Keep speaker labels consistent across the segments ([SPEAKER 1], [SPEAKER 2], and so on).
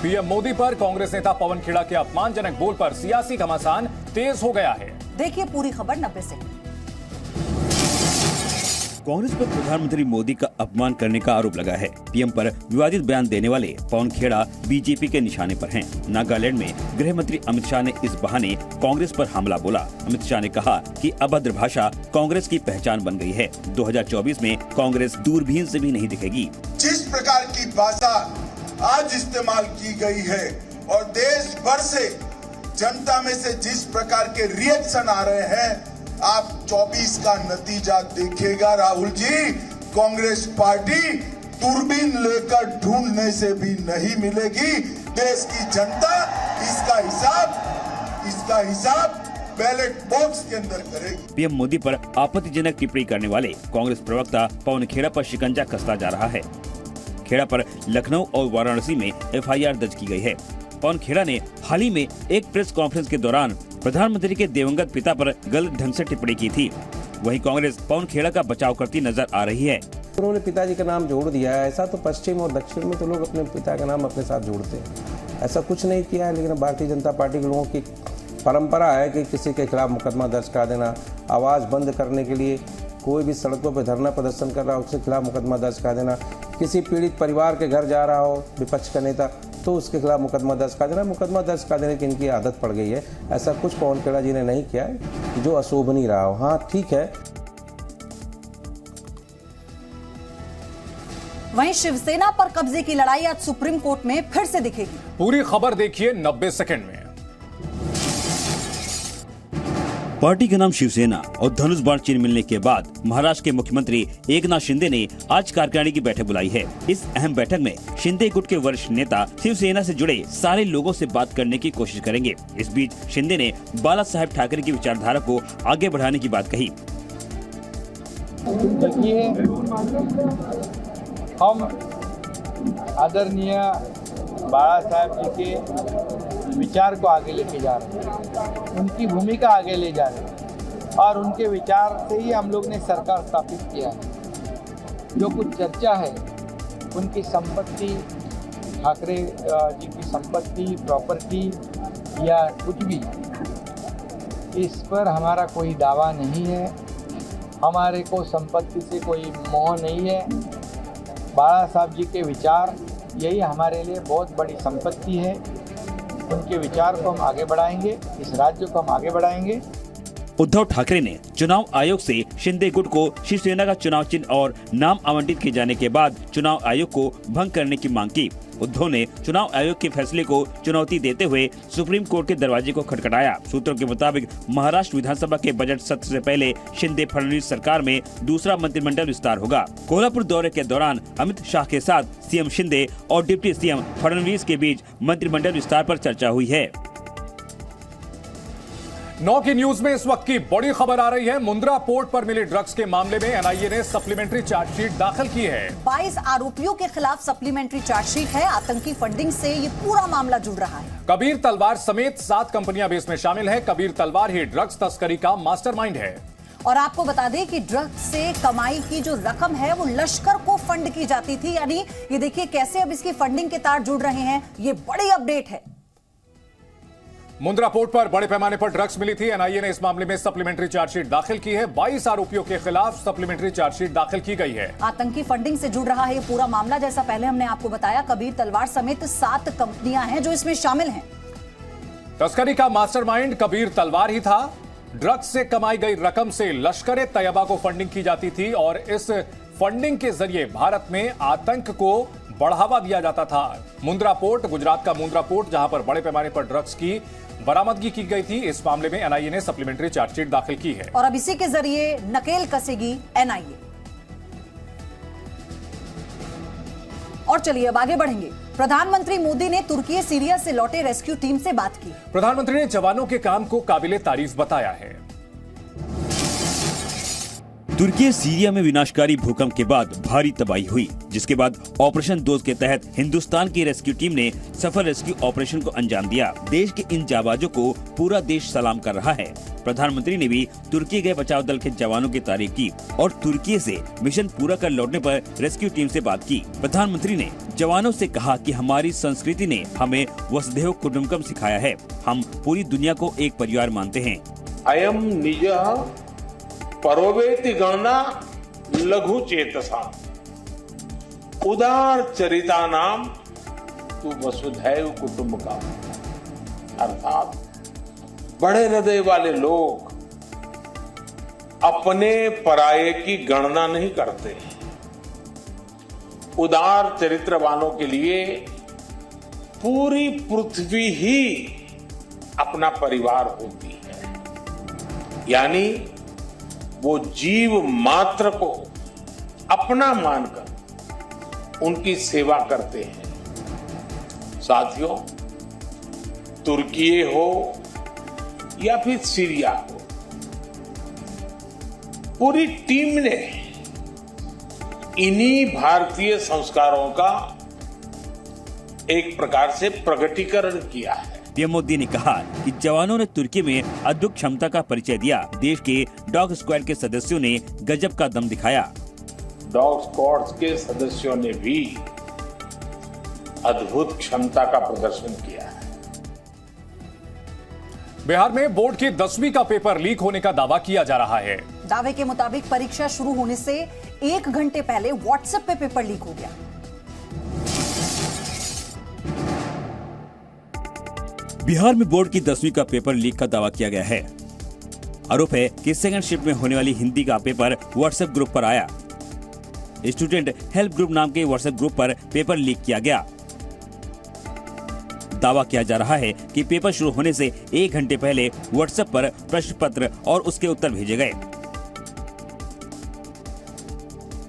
[SPEAKER 1] PM Modi पर कांग्रेस नेता पवन खेड़ा के अपमानजनक बोल पर सियासी घमासान तेज हो गया है।
[SPEAKER 2] देखिए पूरी खबर 90 सेकंड।
[SPEAKER 3] कांग्रेस पर प्रधानमंत्री मोदी का अपमान करने का आरोप लगा है। पीएम पर विवादित बयान देने वाले पवन खेड़ा बीजेपी के निशाने पर हैं। नागालैंड में गृह मंत्री अमित शाह ने इस बहाने कांग्रेस पर हमला बोला। अमित शाह ने कहा कि अभद्र भाषा कांग्रेस की पहचान बन गई है। 2024 में कांग्रेस दूरबीन से भी नहीं दिखेगी।
[SPEAKER 4] जिस प्रकार की भाषा आज इस्तेमाल की गई है और देश भर से जनता में से जिस प्रकार के रिएक्शन आ रहे हैं, आप 24 का नतीजा देखिएगा। राहुल जी, कांग्रेस पार्टी दूरबीन लेकर ढूंढने से भी नहीं मिलेगी। देश की जनता इसका हिसाब बैलेट बॉक्स के अंदर करेगी।
[SPEAKER 3] पीएम मोदी पर आपत्तिजनक टिप्पणी करने वाले कांग्रेस प्रवक्ता पवन खेड़ा पर शिकंजा कसता जा रहा है। खेड़ा पर लखनऊ और वाराणसी में एफआईआर दर्ज की गई है। पवन खेड़ा ने हाल ही में एक प्रेस कॉन्फ्रेंस के दौरान प्रधानमंत्री के दिवंगत पिता पर गलत ढंग से टिप्पणी की थी। वहीं कांग्रेस पवन खेड़ा का बचाव करती नजर आ रही है।
[SPEAKER 5] उन्होंने पिताजी का नाम जोड़ दिया है। ऐसा तो पश्चिम और दक्षिण में तो लोग अपने पिता का नाम अपने साथ जोड़ते हैं, ऐसा कुछ नहीं किया है। लेकिन भारतीय जनता पार्टी के लोगों की परंपरा है कि किसी के खिलाफ मुकदमा दर्ज करा देना, आवाज़ बंद करने के लिए कोई भी सड़कों पर धरना प्रदर्शन कर रहा हो उसके खिलाफ मुकदमा दर्ज करा देना, किसी पीड़ित परिवार के घर जा रहा हो विपक्ष का नेता तो उसके खिलाफ मुकदमा दर्ज करा देना। मुकदमा दर्ज करा देने की इनकी आदत पड़ गई है। ऐसा कुछ पवन खेड़ा जी ने नहीं किया है जो अशोभनीय रहा हो। हाँ ठीक है।
[SPEAKER 2] वहीं शिवसेना पर कब्जे की लड़ाई आज सुप्रीम कोर्ट में फिर से दिखेगी।
[SPEAKER 1] पूरी खबर देखिए 90 सेकंड में।
[SPEAKER 3] पार्टी का नाम शिवसेना और धनुष बाण चिन्ह मिलने के बाद महाराष्ट्र के मुख्यमंत्री एकनाथ शिंदे ने आज कार्यकारिणी की बैठक बुलाई है। इस अहम बैठक में शिंदे गुट के वरिष्ठ नेता शिवसेना से जुड़े सारे लोगों से बात करने की कोशिश करेंगे। इस बीच शिंदे ने बाला साहेब ठाकरे की विचारधारा को आगे बढ़ाने की बात कही।
[SPEAKER 6] देखिए, हम आदरणीय बाला साहेब जी के विचार को आगे लेके जा रहे हैं, उनकी भूमिका आगे ले जा रहे हैं और उनके विचार से ही हम लोग ने सरकार स्थापित किया है। जो कुछ चर्चा है उनकी संपत्ति, ठाकरे जी की संपत्ति, प्रॉपर्टी या कुछ भी, इस पर हमारा कोई दावा नहीं है। हमारे को संपत्ति से कोई मोह नहीं है। बाला साहब जी के विचार यही हमारे लिए बहुत बड़ी संपत्ति है। उनके विचार को हम आगे बढ़ाएंगे, इस राज्य को हम आगे बढ़ाएंगे।
[SPEAKER 3] उद्धव ठाकरे ने चुनाव आयोग से शिंदे गुट को शिवसेना का चुनाव चिन्ह और नाम आवंटित किए जाने के बाद चुनाव आयोग को भंग करने की मांग की। उद्धव ने चुनाव आयोग के फैसले को चुनौती देते हुए सुप्रीम कोर्ट के दरवाजे को खटखटाया। सूत्रों के मुताबिक महाराष्ट्र विधानसभा के बजट सत्र से पहले शिंदे फडणवीस सरकार में दूसरा मंत्रिमंडल विस्तार होगा। कोल्हापुर दौरे के दौरान अमित शाह के साथ सीएम शिंदे और डिप्टी सीएम फडणवीस के बीच मंत्रिमंडल विस्तार पर चर्चा हुई है।
[SPEAKER 1] 9 की न्यूज में इस वक्त की बड़ी खबर आ रही है। मुंद्रा पोर्ट पर मिले ड्रग्स के मामले में एनआईए ने सप्लीमेंट्री चार्जशीट दाखिल की है। 22
[SPEAKER 2] आरोपियों के खिलाफ सप्लीमेंट्री चार्जशीट है। आतंकी फंडिंग से ये पूरा मामला जुड़ रहा है।
[SPEAKER 1] कबीर तलवार समेत 7 कंपनियां भी इसमें शामिल है। कबीर तलवार ही ड्रग्स तस्करी का मास्टरमाइंड है।
[SPEAKER 2] और आपको बता दें कि ड्रग्स से कमाई की जो रकम है वो लश्कर को फंड की जाती थी। यानी ये देखिए कैसे अब इसकी फंडिंग के तार जुड़ रहे हैं। ये बड़ी अपडेट है।
[SPEAKER 1] मुंद्रा पोर्ट पर बड़े पैमाने पर ड्रग्स मिली थी। एनआईए ने इस मामले में सप्लीमेंट्री चार्जशीट दाखिल की है। 22 आरोपियों के खिलाफ सप्लीमेंट्री चार्जशीट दाखिल की गई है।
[SPEAKER 2] आतंकी फंडिंग से जुड़ रहा है ये पूरा मामला। जैसा पहले हमने आपको बताया, कबीर तलवार समेत 7 कंपनियां हैं जो इसमें शामिल हैं।
[SPEAKER 1] तस्करी का मास्टरमाइंड कबीर तलवार ही था। ड्रग्स से कमाई गई रकम से लश्कर ए तैयबा को फंडिंग की जाती थी और इस फंडिंग के जरिए भारत में आतंक को बढ़ावा दिया जाता था। मुंद्रा पोर्ट, गुजरात का मुंद्रा पोर्ट, जहां पर बड़े पैमाने पर ड्रग्स की बरामदगी की गई थी। इस मामले में एनआईए ने सप्लीमेंट्री चार्जशीट दाखिल की है
[SPEAKER 2] और अब इसी के जरिए नकेल कसेगी एनआईए। और चलिए अब आगे बढ़ेंगे। प्रधानमंत्री मोदी ने तुर्की सीरिया से लौटे रेस्क्यू टीम से बात की।
[SPEAKER 1] प्रधानमंत्री ने जवानों के काम को काबिले तारीफ बताया है।
[SPEAKER 3] तुर्की सीरिया में विनाशकारी भूकंप के बाद भारी तबाही हुई, जिसके बाद ऑपरेशन दोस्त के तहत हिंदुस्तान की रेस्क्यू टीम ने सफल रेस्क्यू ऑपरेशन को अंजाम दिया। देश के इन जाबाजों को पूरा देश सलाम कर रहा है। प्रधानमंत्री ने भी तुर्की गए बचाव दल के जवानों की तारीफ की और तुर्की से मिशन पूरा कर लौटने पर रेस्क्यू टीम से बात की। प्रधानमंत्री ने जवानों से कहा कि हमारी संस्कृति ने हमें वसुधैव कुटुंबकम सिखाया है। हम पूरी दुनिया को एक परिवार मानते हैं।
[SPEAKER 7] अयम निजः परोवेति गणना लघु चेतसा उदार चरिता नाम तू वसुधैव कुटुंबकम। अर्थात बड़े हृदय वाले लोग अपने पराये की गणना नहीं करते। उदार चरित्र वालों के लिए पूरी पृथ्वी ही अपना परिवार होती है, यानी वो जीव मात्र को अपना मानकर उनकी सेवा करते हैं। साथियों, तुर्की हो या फिर सीरिया हो, पूरी टीम ने इन्हीं भारतीय संस्कारों का एक प्रकार से प्रकटीकरण किया है।
[SPEAKER 3] पीएम मोदी ने कहा कि जवानों ने तुर्की में अद्भुत क्षमता का परिचय दिया। देश के डॉग स्क्वाड के सदस्यों ने गजब का दम दिखाया।
[SPEAKER 7] डॉग स्क्वाड के सदस्यों ने भी अद्भुत क्षमता का प्रदर्शन किया है।
[SPEAKER 1] बिहार में बोर्ड की 10वीं का पेपर लीक होने का दावा किया जा रहा है।
[SPEAKER 2] दावे के मुताबिक परीक्षा शुरू होने से 1 घंटे पहले व्हाट्सएप पे पेपर लीक हो गया।
[SPEAKER 3] बिहार में बोर्ड की 10वीं का पेपर लीक का दावा किया गया है। आरोप है कि सेकंड शिफ्ट में होने वाली हिंदी का पेपर व्हाट्सएप ग्रुप पर आया। स्टूडेंट हेल्प ग्रुप नाम के व्हाट्सएप ग्रुप पर पेपर लीक किया गया। दावा किया जा रहा है कि पेपर शुरू होने से 1 घंटे पहले व्हाट्सएप पर प्रश्न पत्र और उसके उत्तर भेजे गए।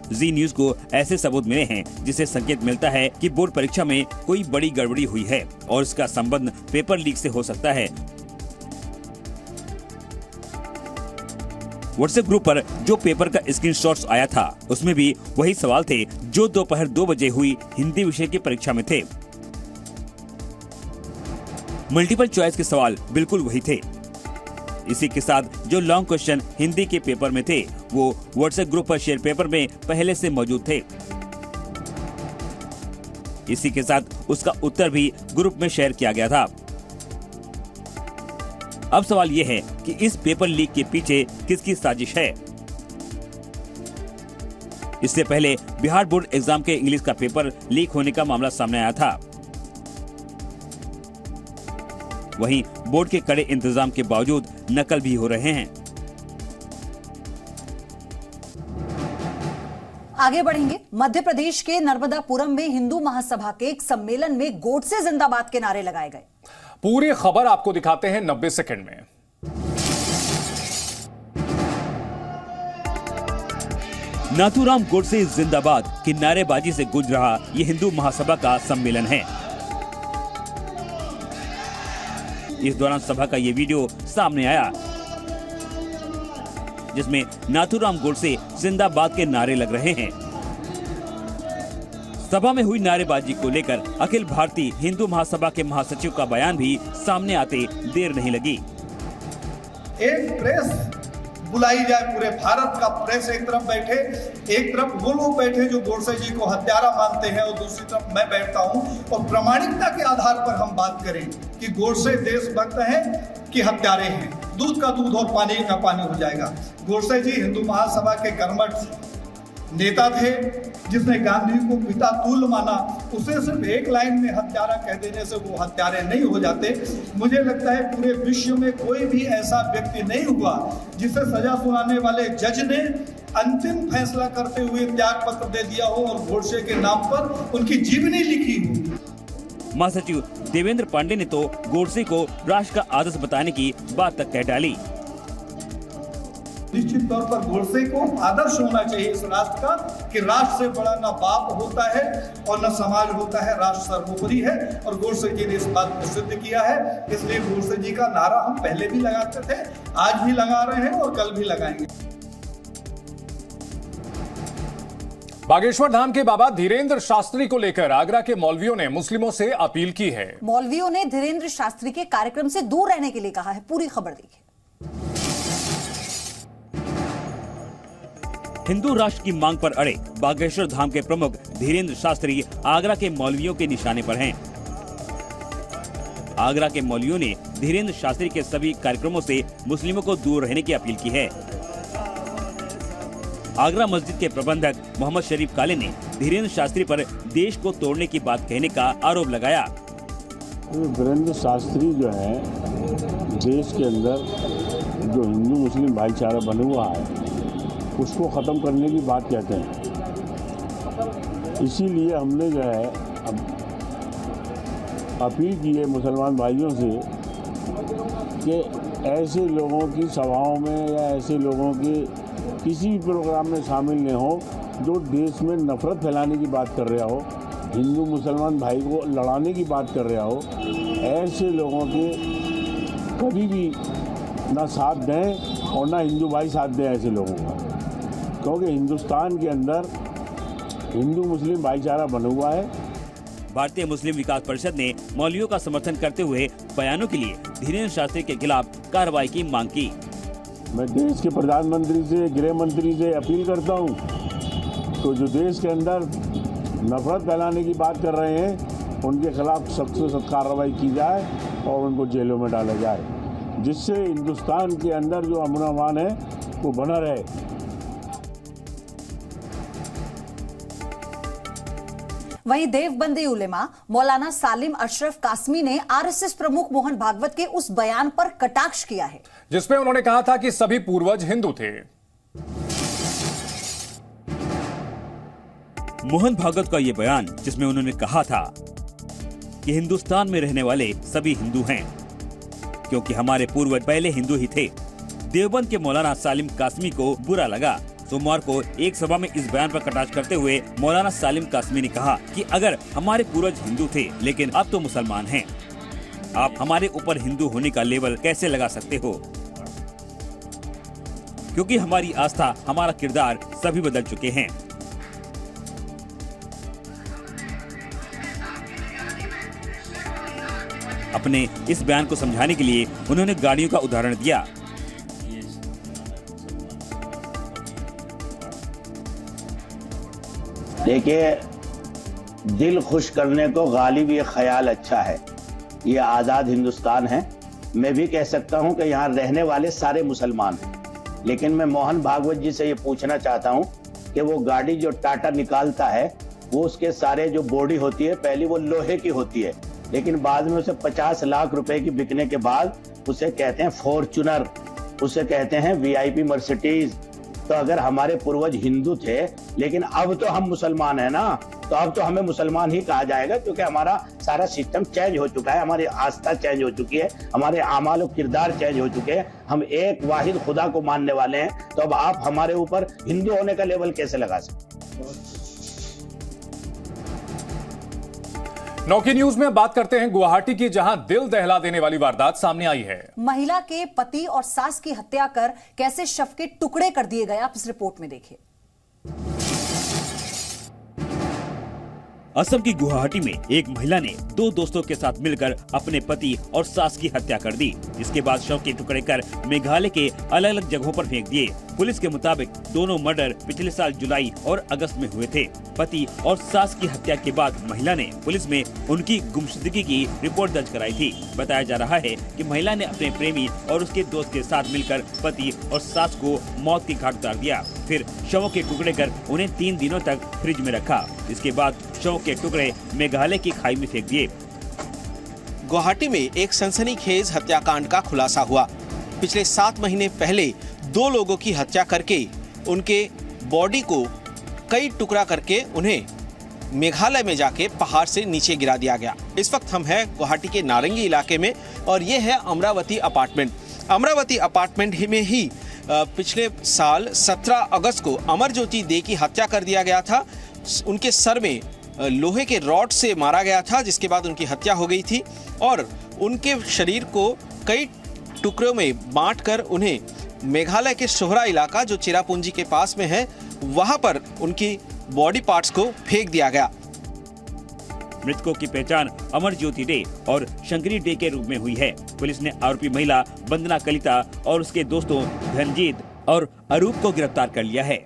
[SPEAKER 3] जी न्यूज को ऐसे सबूत मिले हैं जिससे संकेत मिलता है कि बोर्ड परीक्षा में कोई बड़ी गड़बड़ी हुई है और इसका संबंध पेपर लीक से हो सकता है। व्हाट्सएप ग्रुप पर जो पेपर का स्क्रीनशॉट्स आया था, उसमें भी वही सवाल थे जो दोपहर 2 बजे हुई हिंदी विषय की परीक्षा में थे। मल्टीपल चॉइस के सवाल बिल्कुल वही थे। इसी के साथ जो लॉन्ग क्वेश्चन हिंदी के पेपर में थे, वो व्हाट्सएप ग्रुप पर शेयर पेपर में पहले से मौजूद थे। इसी के साथ उसका उत्तर भी ग्रुप में शेयर किया गया था। अब सवाल यह है कि इस पेपर लीक के पीछे किसकी साजिश है। इससे पहले बिहार बोर्ड एग्जाम के इंग्लिश का पेपर लीक होने का मामला सामने आया था। वहीं बोर्ड के कड़े इंतजाम के बावजूद नकल भी हो रहे हैं।
[SPEAKER 2] आगे बढ़ेंगे। मध्य प्रदेश के नर्मदापुरम में हिंदू महासभा के एक सम्मेलन में गोडसे जिंदाबाद के नारे लगाए गए।
[SPEAKER 1] पूरी खबर आपको दिखाते हैं 90 सेकंड में।
[SPEAKER 3] नाथूराम गोडसे जिंदाबाद की नारेबाजी से गूंज रहा ये हिंदू महासभा का सम्मेलन है। इस दौरान सभा का ये वीडियो सामने आया, जिसमें नाथूराम गोडसे जिंदाबाद के नारे लग रहे हैं। सभा में हुई नारेबाजी को लेकर अखिल भारतीय हिंदू महासभा के महासचिव का बयान भी सामने आते देर नहीं लगी।
[SPEAKER 8] एक प्रेस बुलाई जाए, पूरे भारत का प्रेस एक तरफ बैठे, एक तरफ वो लोग बैठे जो गोडसे जी को हत्यारा मानते हैं और दूसरी तरफ मैं बैठता हूं और प्रामाणिकता के आधार पर हम बात करें कि गोडसे देशभक्त हैं कि हत्यारे हैं। दूध का दूध और पानी का पानी हो जाएगा। गोडसे जी हिंदू महासभा के कर्मठ नेता थे, जिसने गांधी को पिता तुल्य माना। उसे सिर्फ एक लाइन में हत्यारा कह देने से वो हत्यारे नहीं हो जाते। मुझे लगता है पूरे विश्व में कोई भी ऐसा व्यक्ति नहीं हुआ जिसे सजा सुनाने वाले जज ने अंतिम फैसला करते हुए त्याग पत्र दे दिया हो और गोडसे के नाम पर उनकी जीवनी लिखी हो।
[SPEAKER 3] महासचिव देवेंद्र पांडे ने तो गोडसे को राष्ट्र का आदर्श बताने की बात तक कह डाली।
[SPEAKER 8] निश्चित तौर पर गोडसे को आदर्श होना चाहिए इस राष्ट्र का कि राष्ट्र से बड़ा न बाप होता है और न समाज होता है, राष्ट्र सर्वोपरि है। और गोडसे जी ने इस बात को सिद्ध किया है। इसलिए गोडसे जी का नारा हम पहले भी लगाते थे, आज भी लगा रहे हैं और कल भी लगाएंगे।
[SPEAKER 1] बागेश्वर धाम के बाबा धीरेन्द्र शास्त्री को लेकर आगरा के मौलवियों ने मुस्लिमों से अपील की है।
[SPEAKER 2] मौलवियों ने धीरेन्द्र शास्त्री के कार्यक्रम से दूर रहने के लिए कहा है। पूरी खबर देखिए।
[SPEAKER 3] हिंदू राष्ट्र की मांग पर अड़े बागेश्वर धाम के प्रमुख धीरेन्द्र शास्त्री आगरा के मौलवियों के निशाने पर हैं। आगरा के मौलवियों ने धीरेन्द्र शास्त्री के सभी कार्यक्रमों से मुस्लिमों को दूर रहने की अपील की है। आगरा मस्जिद के प्रबंधक मोहम्मद शरीफ काले ने धीरेन्द्र शास्त्री पर देश को तोड़ने की बात कहने का आरोप लगाया।
[SPEAKER 9] धीरेन्द्र शास्त्री जो है देश के अंदर जो हिंदू मुस्लिम भाईचारा बना हुआ है उसको ख़त्म करने की बात कहते हैं। इसीलिए हमने जो है अब अपील की है मुसलमान भाइयों से कि ऐसे लोगों की सभाओं में या ऐसे लोगों के किसी भी प्रोग्राम में शामिल न हो जो देश में नफरत फैलाने की बात कर रहा हो, हिंदू मुसलमान भाई को लड़ाने की बात कर रहा हो। ऐसे लोगों के कभी भी ना साथ दें और ना हिंदू भाई साथ दें ऐसे लोगों का, क्योंकि हिंदुस्तान के अंदर हिंदू मुस्लिम भाईचारा बना हुआ है।
[SPEAKER 3] भारतीय मुस्लिम विकास परिषद ने मौलवियों का समर्थन करते हुए बयानों के लिए धीरेन्द्र शास्त्री के खिलाफ कार्रवाई की मांग की।
[SPEAKER 9] मैं देश के प्रधानमंत्री से, गृह मंत्री से अपील करता हूं तो जो देश के अंदर नफरत फैलाने की बात कर रहे हैं उनके खिलाफ सख्त से सख्त कार्रवाई की जाए और उनको जेलों में डाला जाए, जिससे हिंदुस्तान के अंदर जो अमन अमान है वो बना रहे।
[SPEAKER 2] वहीं देवबंदी उलेमा मौलाना सालिम अशरफ कासमी ने आरएसएस प्रमुख मोहन भागवत के उस बयान पर कटाक्ष किया है
[SPEAKER 1] जिसमें उन्होंने कहा था कि सभी पूर्वज हिंदू थे।
[SPEAKER 3] मोहन भागवत का ये बयान जिसमें उन्होंने कहा था कि हिंदुस्तान में रहने वाले सभी हिंदू हैं क्योंकि हमारे पूर्वज पहले हिंदू ही थे। देवबंद के मौलाना सालिम कासमी को बुरा लगा। सोमवार को एक सभा में इस बयान पर कटाक्ष करते हुए मौलाना सालिम कासमी ने कहा कि अगर हमारे पूर्वज हिंदू थे लेकिन अब तो मुसलमान हैं, आप हमारे ऊपर हिंदू होने का लेबल कैसे लगा सकते हो? क्योंकि हमारी आस्था, हमारा किरदार सभी बदल चुके हैं। अपने इस बयान को समझाने के लिए उन्होंने गाड़ियों का उदाहरण दिया।
[SPEAKER 10] देखिए, दिल खुश करने को गालिब ये ख्याल अच्छा है। ये आज़ाद हिंदुस्तान है। मैं भी कह सकता हूं कि यहाँ रहने वाले सारे मुसलमान हैं, लेकिन मैं मोहन भागवत जी से ये पूछना चाहता हूं कि वो गाड़ी जो टाटा निकालता है वो उसके सारे जो बॉडी होती है पहले वो लोहे की होती है, लेकिन बाद में उसे 50 लाख रुपए की बिकने के बाद उसे कहते हैं फॉर्च्यूनर, उसे कहते हैं वीआईपी मर्सिडीज। तो अगर हमारे पूर्वज हिंदू थे लेकिन अब तो हम मुसलमान हैं ना, तो अब तो हमें मुसलमान ही कहा जाएगा, क्योंकि हमारा सारा सिस्टम चेंज हो चुका है, हमारी आस्था चेंज हो चुकी है, हमारे आमाल और किरदार चेंज हो चुके हैं। हम एक वाहिद खुदा को मानने वाले हैं, तो अब आप हमारे ऊपर हिंदू होने का लेवल कैसे लगा सकते?
[SPEAKER 1] नौकी न्यूज में बात करते हैं गुवाहाटी की, जहां दिल दहला देने वाली वारदात सामने आई है।
[SPEAKER 2] महिला के पति और सास की हत्या कर कैसे शव के टुकड़े कर दिए गए, आप इस रिपोर्ट में देखिए।
[SPEAKER 3] असम की गुवाहाटी में एक महिला ने 2 दोस्तों के साथ मिलकर अपने पति और सास की हत्या कर दी। इसके बाद शव के टुकड़े कर मेघालय के अलग अलग जगहों पर फेंक दिए। पुलिस के मुताबिक दोनों मर्डर पिछले साल जुलाई और अगस्त में हुए थे। पति और सास की हत्या के बाद महिला ने पुलिस में उनकी गुमशुदगी की रिपोर्ट दर्ज कराई थी। बताया जा रहा है कि महिला ने अपने प्रेमी और उसके दोस्त के साथ मिलकर पति और सास को मौत के घाट उतार दिया। फिर शवों के टुकड़े कर उन्हें 3 दिनों तक फ्रिज में रखा। इसके बाद शवों के टुकड़े मेघालय की खाई में फेंक दिए।
[SPEAKER 11] गुवाहाटी में एक सनसनीखेज हत्याकांड का खुलासा हुआ। पिछले 7 महीने पहले 2 लोगों की हत्या करके उनके बॉडी को कई टुकड़ा करके उन्हें मेघालय में जाके पहाड़ से नीचे गिरा दिया गया। इस वक्त हम हैं गुवाहाटी के नारंगी इलाके में और ये है अमरावती अपार्टमेंट। अमरावती अपार्टमेंट में ही पिछले साल 17 अगस्त को अमरज्योति दे की हत्या कर दिया गया था। उनके सर में लोहे के रॉड से मारा गया था, जिसके बाद उनकी हत्या हो गई थी और उनके शरीर को कई टुकड़ों में बांटकर उन्हें मेघालय के सोहरा इलाका जो चिरापुंजी के पास में है वहां पर उनकी बॉडी पार्ट्स को फेंक दिया गया।
[SPEAKER 3] मृतकों की पहचान अमर ज्योति डे और शंकरी डे के रूप में हुई है। पुलिस ने आरोपी महिला वंदना कलिता और उसके दोस्तों धनजीत और अरूप को गिरफ्तार कर लिया है।